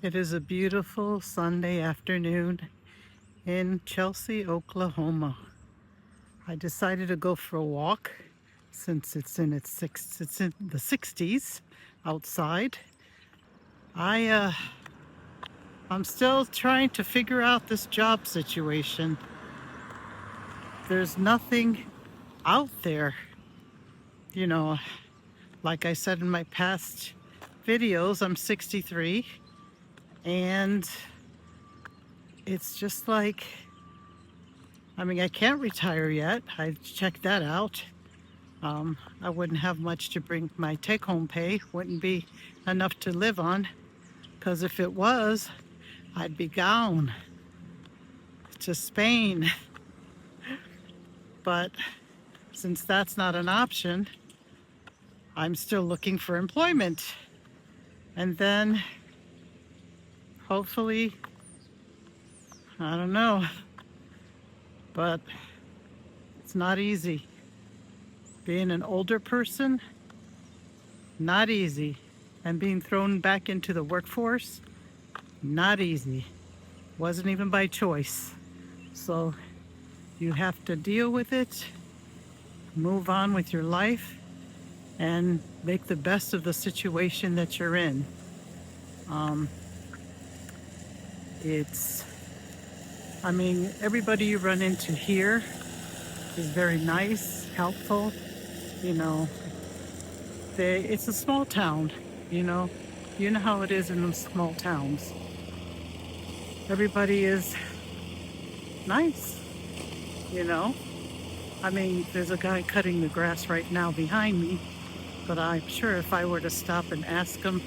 It is a beautiful Sunday afternoon in Chelsea, Oklahoma. I decided to go for a walk since it's in the 60s outside. I uh I'm still trying to figure out this job situation. There's nothing out there, you know, like I said in my past videos, I'm 63 and it's just like I can't retire yet. I checked that out. I wouldn't have much to bring. My take-home pay wouldn't be enough to live on, because if it was, I'd be gone to Spain. But since that's not an option, I'm still looking for employment. And then hopefully, I don't know, but it's not easy. Being an older person, not easy. And being thrown back into the workforce, not easy. Wasn't even by choice. So you have to deal with it, move on with your life, and make the best of the situation that you're in. Um, it's, everybody you run into here is very nice, helpful. You know, it's a small town, you know. You know how it is in those small towns. Everybody is nice, you know. There's a guy cutting the grass right now behind me, but I'm sure if I were to stop and ask him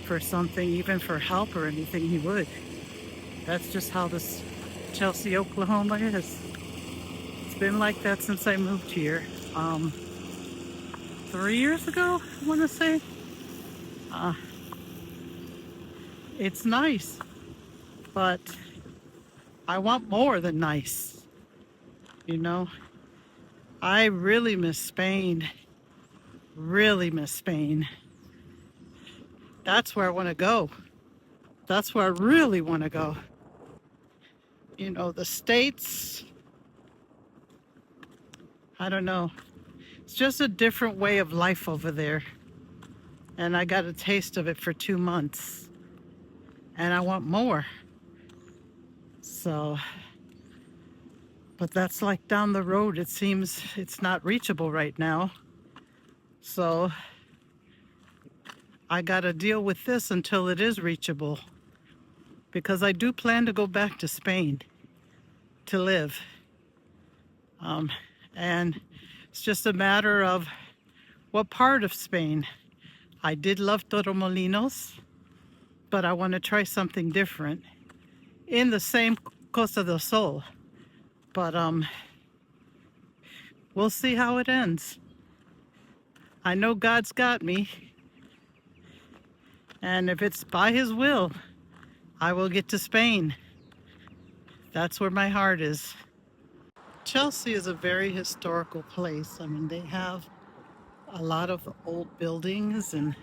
for something, even for help or anything, he would. That's just how this Chelsea, Oklahoma is. It's been like that since I moved here. 3 years ago, I want to say. Uh, it's nice, but I want more than nice, you know. I really miss Spain. Really miss Spain. That's where I want to go. That's where I really want to go. You know, the States, I don't know. It's just a different way of life over there. And I got a taste of it for 2 months. And I want more. So, but that's like down the road. It seems it's not reachable right now. So I got to deal with this until it is reachable. Because I do plan to go back to Spain to live. And it's just a matter of what part of Spain. I did love Torremolinos, but I want to try something different in the same Costa del Sol. But we'll see how it ends. I know God's got me, and if it's by His will, I will get to Spain. That's where my heart is. Chelsea is a very historical place. They have a lot of old buildings, and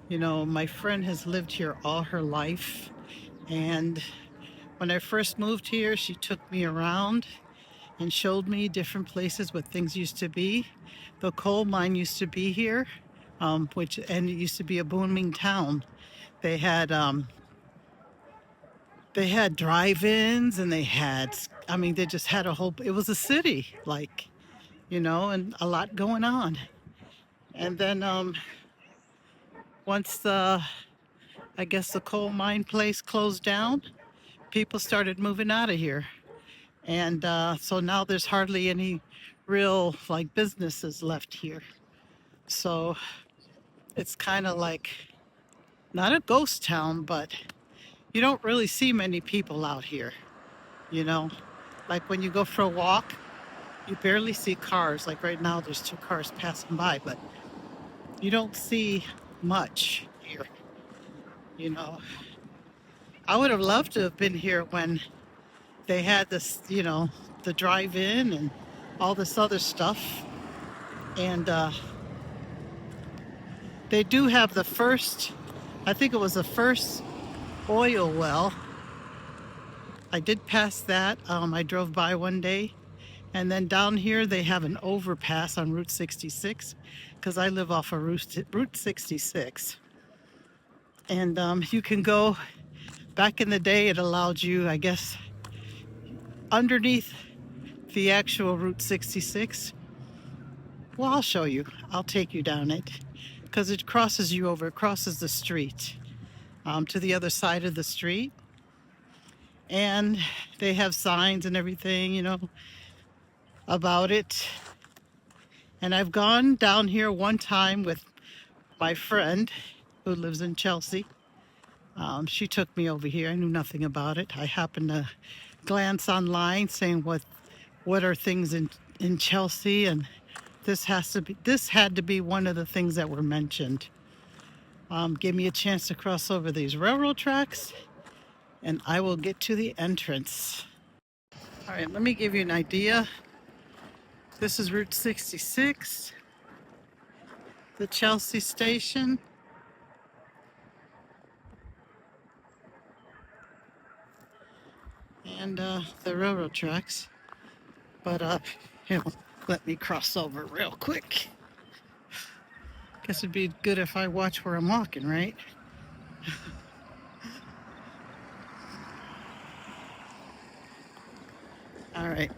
you know, my friend has lived here all her life. And when I first moved here, she took me around and showed me different places where things used to be. The coal mine used to be here, and it used to be a booming town. They had drive-ins, and they just had it was a city, like, you know, and a lot going on. And then once I guess the coal mine place closed down, people started moving out of here. And so now there's hardly any real like businesses left here. So it's kind of like not a ghost town, but you don't really see many people out here, you know? Like when you go for a walk, you barely see cars. Like right now, there's 2 cars passing by, but you don't see much here, you know? I would have loved to have been here when they had this, you know, the drive-in and all this other stuff. And they do have the first, I think it was the first oil well. I did pass that. I drove by one day. And then down here, they have an overpass on Route 66 because I live off of Route 66. And you can go, back in the day, it allowed you, I guess, underneath the actual Route 66. Well, I'll show you. I'll take you down it because it crosses you over, it crosses the street to the other side of the street. And they have signs and everything, you know, about it. And I've gone down here one time with my friend who lives in Chelsea. She took me over here. I knew nothing about it. I happened to glance online saying what are things in Chelsea, and this had to be one of the things that were mentioned. Give me a chance to cross over these railroad tracks and I will get to the entrance. All right, let me give you an idea. This is Route 66, the Chelsea station. And the railroad tracks. But here, let me cross over real quick. Guess it'd be good if I watch where I'm walking, right? All right.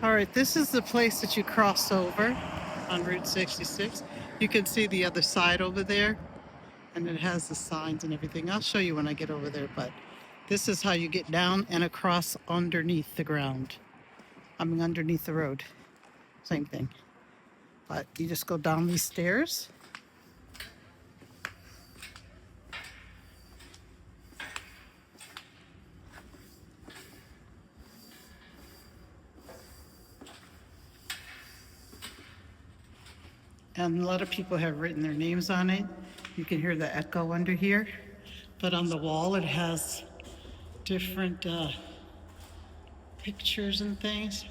All right, this is the place that you cross over on Route 66. You can see the other side over there, and it has the signs and everything. I'll show you when I get over there, but this is how you get down and across underneath the ground. I mean, underneath the road. Same thing. But you just go down these stairs. And a lot of people have written their names on it. You can hear the echo under here. But on the wall, it has different pictures and things.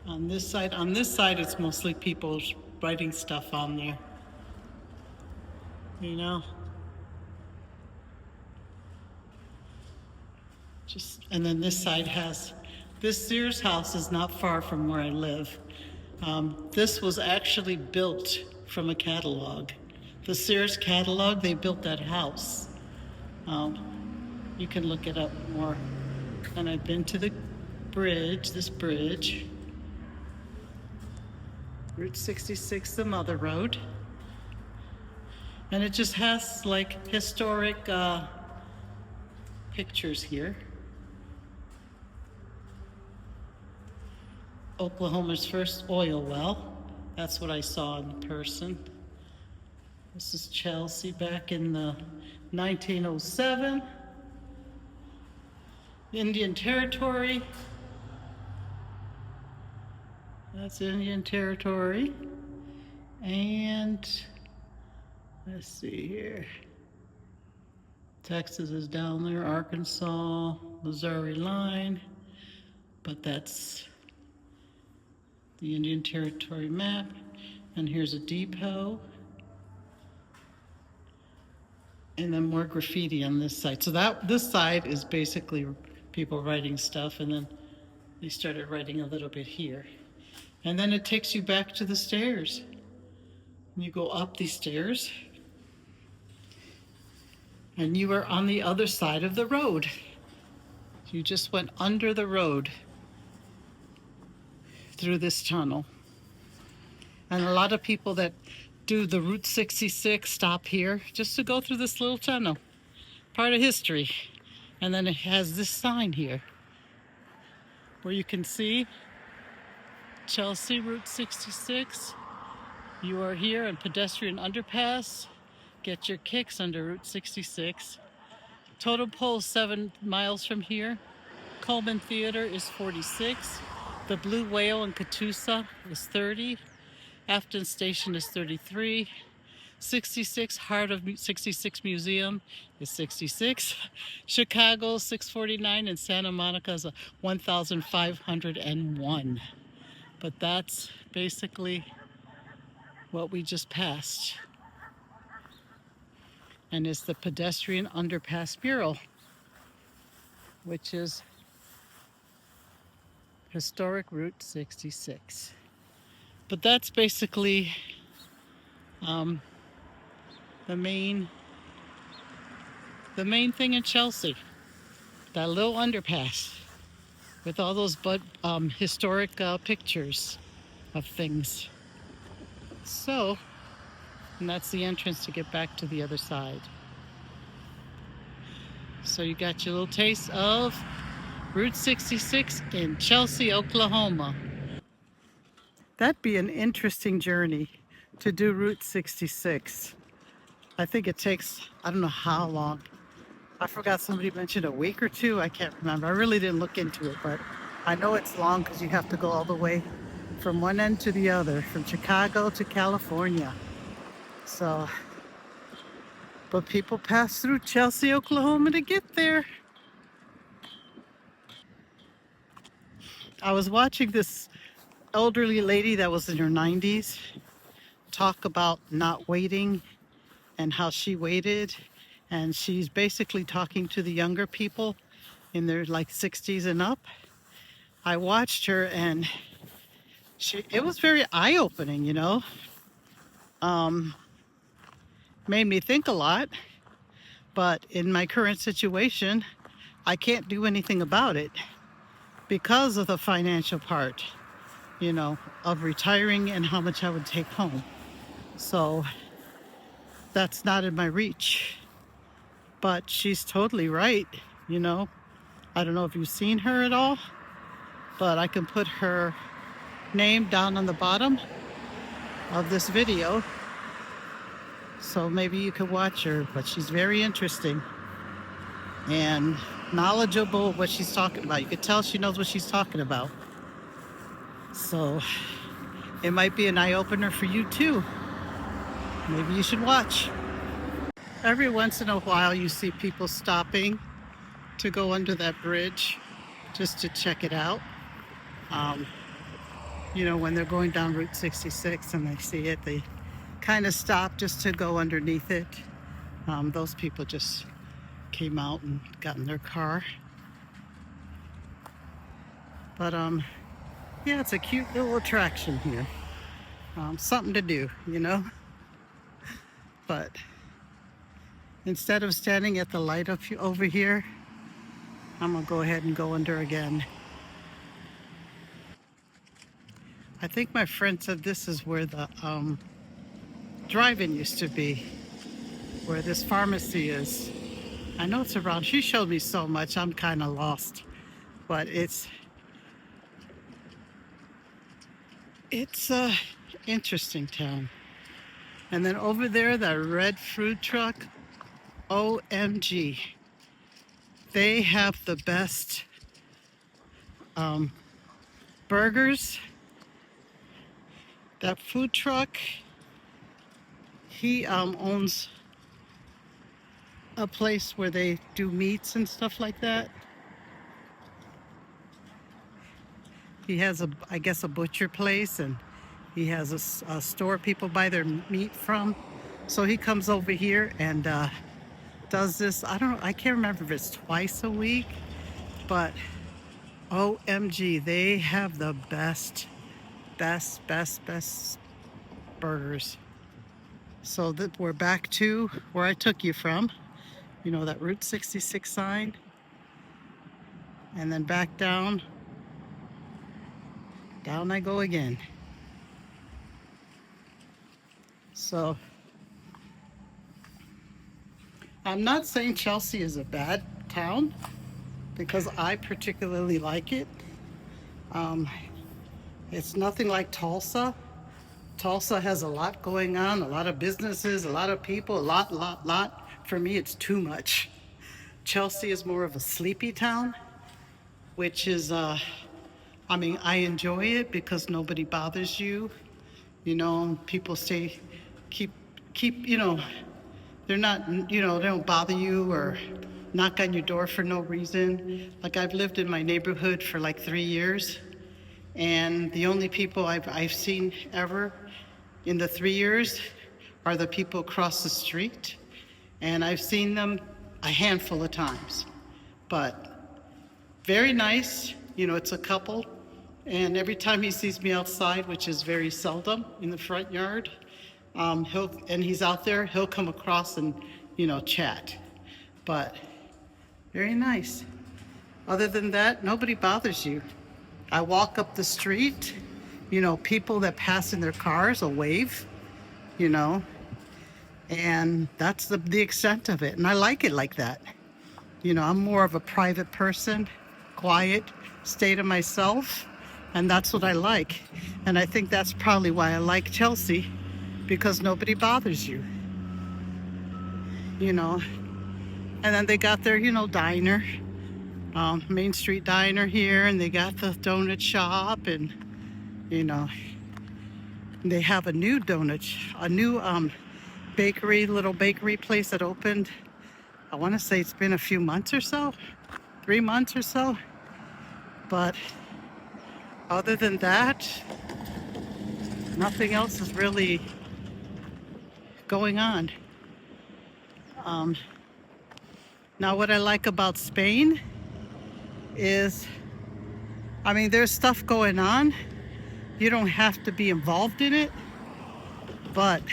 On this side, it's mostly people writing stuff on there. You know? And then this side has, this Sears house is not far from where I live. This was actually built from a catalog. The Sears catalog, they built that house. You can look it up more. And I've been to the bridge, this bridge. Route 66, the Mother Road. And it just has like historic pictures here. Oklahoma's first oil well. That's what I saw in person. This is Chelsea back in the 1907. Indian Territory. That's Indian Territory. And let's see here. Texas is down there, Arkansas, Missouri line. But that's the Indian Territory map. And here's a depot. And then more graffiti on this side. So this side is basically people writing stuff, and then they started writing a little bit here. And then it takes you back to the stairs. And you go up these stairs, and you are on the other side of the road. You just went under the road through this tunnel. And a lot of people that do the Route 66 stop here just to go through this little tunnel. Part of history. And then it has this sign here where you can see Chelsea Route 66. You are here on pedestrian underpass. Get your kicks under Route 66. Totem pole 7 miles from here. Coleman Theater is 46. The Blue Whale in Catoosa is 30. Afton Station is 33. 66, Heart of 66 Museum is 66. Chicago 649, and Santa Monica is a 1,501. But that's basically what we just passed. And it's the pedestrian underpass mural, which is historic Route 66. But that's basically um, the main thing in Chelsea. That little underpass with all those historic pictures of things. So, and that's the entrance to get back to the other side. So you got your little taste of Route 66 in Chelsea, Oklahoma. That'd be an interesting journey to do Route 66. I think it takes, I don't know how long. I forgot, somebody mentioned a week or two. I can't remember. I really didn't look into it, but I know it's long because you have to go all the way from one end to the other, from Chicago to California. So, but people pass through Chelsea, Oklahoma to get there. I was watching this elderly lady that was in her 90s talk about not waiting and how she waited. And she's basically talking to the younger people in their like 60s and up. I watched her and it was very eye-opening, you know. Made me think a lot. But in my current situation, I can't do anything about it because of the financial part, you know, of retiring and how much I would take home. So that's not in my reach. But she's totally right, you know. I don't know if you've seen her at all, but I can put her name down on the bottom of this video. So maybe you could watch her, but she's very interesting and knowledgeable of what she's talking about. You could tell she knows what she's talking about. So it might be an eye-opener for you too. Maybe you should watch. Every once in a while you see people stopping to go under that bridge just to check it out. You know, when they're going down Route 66 and they see it, they kind of stop just to go underneath it. Those people just came out and got in their car. But yeah, it's a cute little attraction here. Something to do, you know. But instead of standing at the light up over here, I'm gonna go ahead and go under again. I think my friend said this is where the drive-in used to be, where this pharmacy is. I know it's around. She showed me so much, I'm kind of lost. But it's a interesting town. And then over there, that red food truck, OMG. They have the best burgers. That food truck, he owns a place where they do meats and stuff like that. He has I guess a butcher place, and he has a store people buy their meat from. So he comes over here and does this. I can't remember if it's twice a week, but OMG, they have the best burgers. So that we're back to where I took you from, you know, that Route 66 sign, and then back down I go again. So I'm not saying Chelsea is a bad town, because I particularly like it. It's nothing like Tulsa. Tulsa has a lot going on, a lot of businesses, a lot of people, a lot. For me, it's too much. Chelsea is more of a sleepy town, which is, I mean, I enjoy it because nobody bothers you. You know, people keep keep, they're not, they don't bother you or knock on your door for no reason. Like I've lived in my neighborhood for like 3 years, and the only people I've seen ever in the 3 years are the people across the street. And I've seen them a handful of times. But very nice, it's a couple. And every time he sees me outside, which is very seldom in the front yard, he's out there, he'll come across and, chat. But very nice. Other than that, nobody bothers you. I walk up the street, people that pass in their cars will wave, you know, and that's the extent of it. And I like it like that. I'm more of a private person, quiet, stay to myself, and that's what I like. And I think that's probably why I like Chelsea, because nobody bothers you, And then they got their, diner, Main Street Diner here, and they got the donut shop, and, they have a new little bakery place that opened. I want to say it's been a few months or so, 3 months or so. But other than that, nothing else is really going on. Now, what I like about Spain is, there's stuff going on. You don't have to be involved in it, but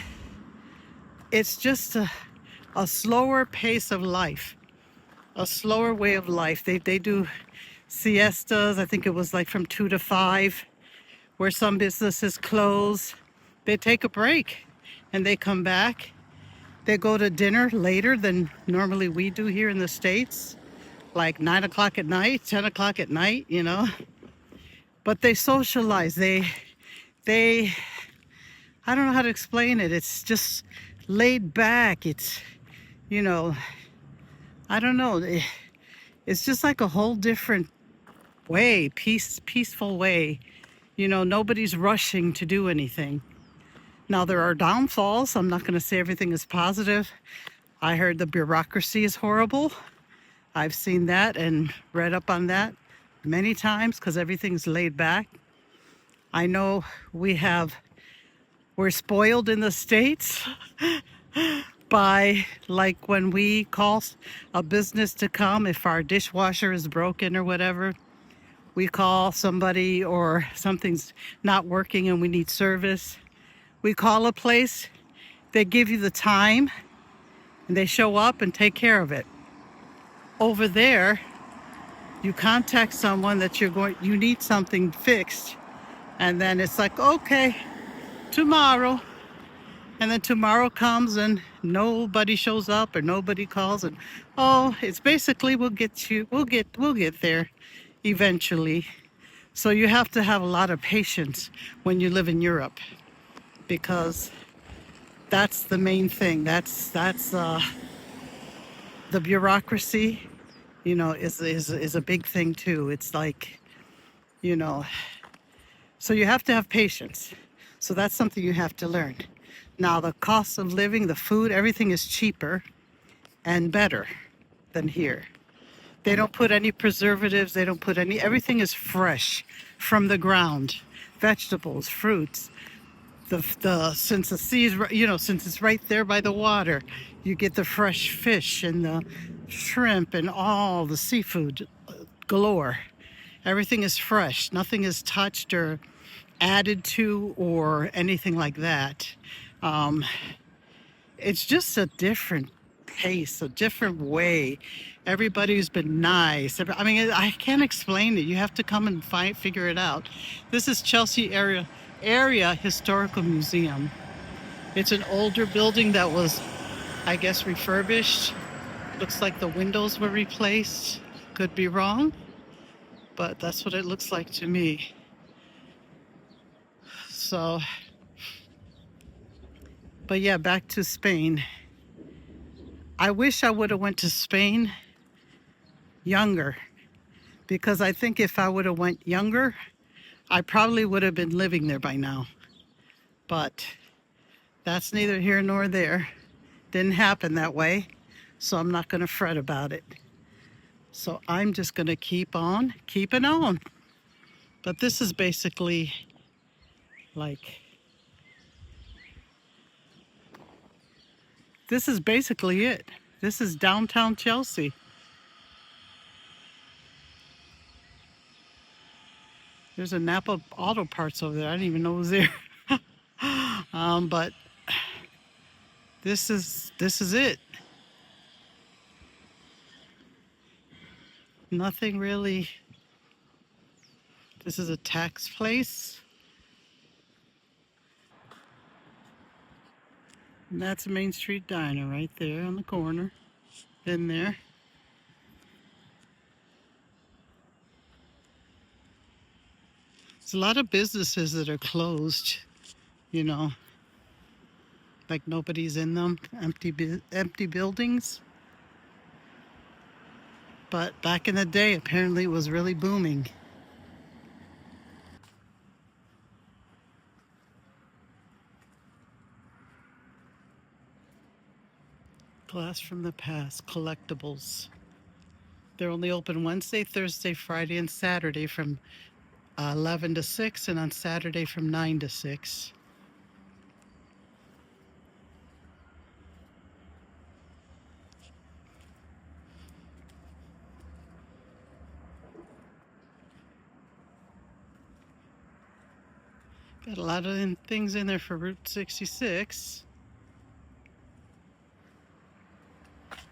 it's just a slower pace of life, a slower way of life. They do siestas. I think it was like from 2 to 5, where some businesses close. They take a break and they come back. They go to dinner later than normally we do here in the States, like 9 o'clock at night, 10 o'clock at night, But they socialize. They, I don't know how to explain it. It's just laid back. It's, I don't know. It's just like a whole different way, peaceful way. Nobody's rushing to do anything. Now, there are downfalls. I'm not going to say everything is positive. I heard the bureaucracy is horrible. I've seen that and read up on that many times because everything's laid back. I know we're spoiled in the States by, like, when we call a business to come, if our dishwasher is broken or whatever, we call somebody or something's not working and we need service. We call a place, they give you the time, and they show up and take care of it. Over there, you contact someone that you need something fixed, and then it's like, okay, tomorrow. And then tomorrow comes and nobody shows up or nobody calls, and it's basically we'll get there eventually. So you have to have a lot of patience when you live in Europe, because that's the main thing. That's the bureaucracy, is a big thing too. It's like, so you have to have patience. So that's something you have to learn. Now, the cost of living, the food, everything is cheaper and better than here. They don't put any preservatives. They don't put everything is fresh from the ground. Vegetables, fruits. Since the sea is, since it's right there by the water, you get the fresh fish and the shrimp and all the seafood galore. Everything is fresh. Nothing is touched or added to or anything like that. It's just a different pace, a different way. Everybody's been nice. I can't explain it. You have to come and figure it out. This is Chelsea Area Historical Museum. It's an older building that was, I guess, refurbished. Looks like the windows were replaced. Could be wrong, but that's what it looks like to me. So, but yeah, back to Spain. I wish I would have went to Spain younger, because I think if I would have went younger, I probably would have been living there by now. But That's neither here nor there. Didn't happen that way, so I'm not going to fret about it. So I'm just going to keep on keeping on. But this is basically like, this is basically it. This is downtown Chelsea. There's a Napa Auto Parts over there. I didn't even know it was there. But this is it. Nothing really. This is a tax place. And that's a Main Street Diner right there on the corner. Been there. There's a lot of businesses that are closed, you know, like nobody's in them, empty buildings. But back in the day, apparently it was really booming. Glass from the past, collectibles. They're only open Wednesday, Thursday, Friday, and Saturday from 11 to 6, and on Saturday from 9 to 6. Got a lot of things in there for Route 66.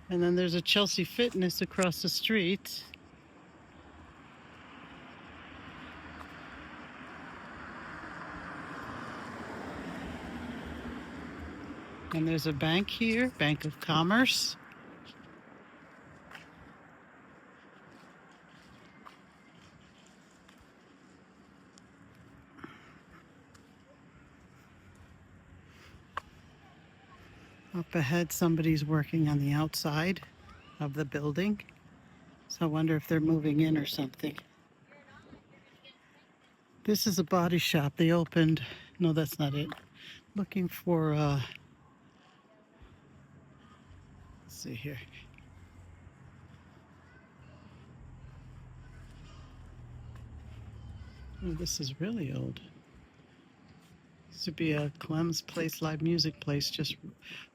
And then there's a Chelsea Fitness across the street. And there's a bank here, Bank of Commerce. Up ahead, somebody's working on the outside of the building. So I wonder if they're moving in or something. This is a body shop. They opened, no, that's not it. Looking for, let's see here. Oh, this is really old. This would be a Clem's Place live music place just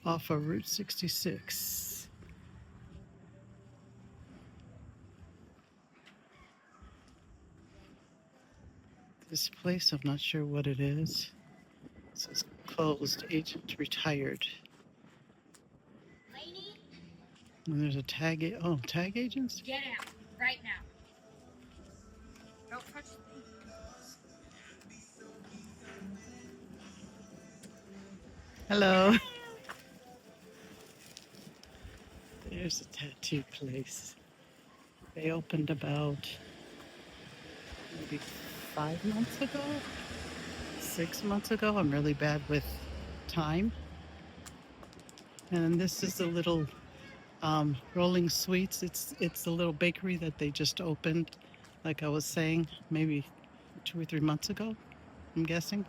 off of Route 66. This place, I'm not sure what it is. It says closed, agent retired. And there's a tag, tag agents? Get out, right now. Don't touch me. Hello. There's a tattoo place. They opened about maybe 5 months ago, 6 months ago. I'm really bad with time. And this is the little Rolling Sweets. It's the little bakery that they just opened, like I was saying, maybe 2 or 3 months ago, I'm guessing.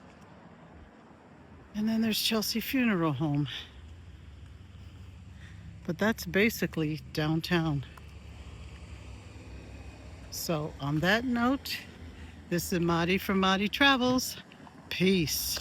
And then there's Chelsea Funeral Home. But that's basically downtown. So on that note, this is Marty from Marty Travels. Peace.